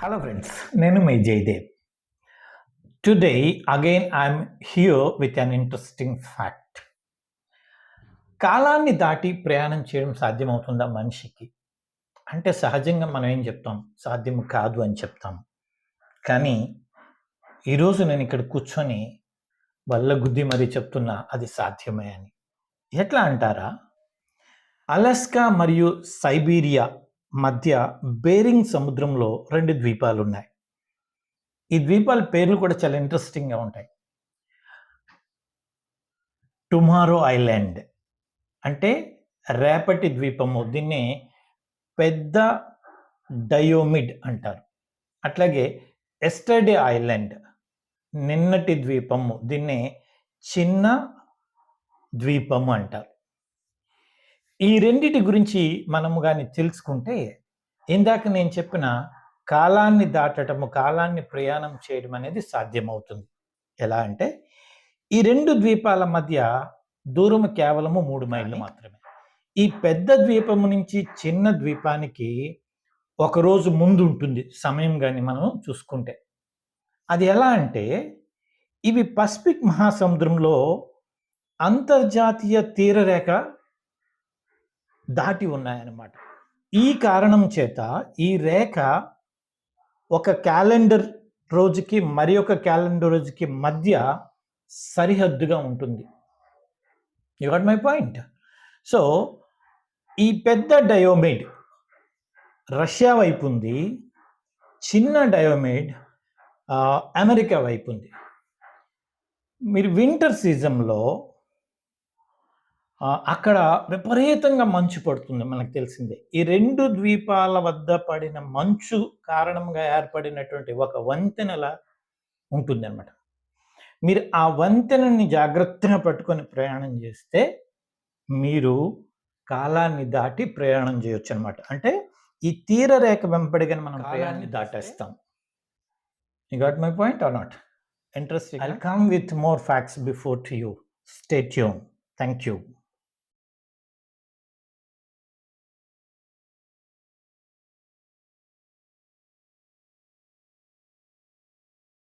Hello friends, నేను మీ Jayadev. Today again I'm here with an interesting fact. కాలాన్ని దాటి ప్రయాణం చేయడం సాధ్యమవుతుందా మనిషికి? అంటే సహజంగా మనం ఏం చెప్తాం? సాధ్యం కాదు అని చెప్తాం. కానీ ఈరోజు నేను ఇక్కడ కూర్చొని బల్లగుద్ది మరీ చెప్తున్నా అది సాధ్యమే అని. ఎట్లా అంటారా? అలస్కా మరియు సైబీరియా మధ్య బేరింగ్ సముద్రంలో 2 ద్వీపాలున్నాయి. ఈ ద్వీపాల పేర్లు కూడా చాలా ఇంట్రెస్టింగ్‌గా ఉంటాయి. టుమారో ఐలాండ్ అంటే రేపటి ద్వీపము. దీన్ని పెద్ద డయోమిడ్ అంటారు. అట్లాగే ఎస్టర్డే ఐలాండ్ నిన్నటి ద్వీపము. దీన్ని చిన్న ద్వీపము అంటారు. ఈ రెండిటి గురించి మనము గాని తెలుసుకుంటే ఇందాక నేను చెప్పిన కాలాన్ని దాటటము, కాలాన్ని ప్రయాణం చేయడం అనేది సాధ్యమవుతుంది. ఎలా అంటే ఈ 2 ద్వీపాల మధ్య దూరం కేవలము 3 మైళ్ళు మాత్రమే. ఈ పెద్ద ద్వీపము నుంచి చిన్న ద్వీపానికి ఒకరోజు ముందు ఉంటుంది సమయం గాని మనం చూసుకుంటే. అది ఎలా అంటే ఇవి పసిఫిక్ మహాసముద్రంలో అంతర్జాతీయ తీరరేఖ దాటి ఉన్నాయన్నమాట. ఈ కారణం చేత ఈ రేఖ ఒక క్యాలెండర్ రోజుకి మరి ఒక క్యాలెండర్ రోజుకి మధ్య సరిహద్దుగా ఉంటుంది. You got my point? So ఈ పెద్ద డయోమిడ్ రష్యా వైపు ఉంది, చిన్న డయోమిడ్ అమెరికా వైపు ఉంది. మీరు వింటర్ సీజన్లో అక్కడ విపరీతంగా మంచు పడుతుంది, మనకు తెలిసిందే. ఈ 2 ద్వీపాల వద్ద పడిన మంచు కారణంగా ఏర్పడినటువంటి ఒక వంతెనలా ఉంటుందన్నమాట. మీరు ఆ వంతెనని జాగ్రత్తగా పట్టుకొని ప్రయాణం చేస్తే మీరు కాలాన్ని దాటి ప్రయాణం చేయొచ్చు అనమాట. అంటే ఈ తీరరేఖ వెంబడిగానే మనం కాలాన్ని దాటేస్తాం. You got my point or not? Interesting. I'll come with more facts before to you. Stay tune. Thank you.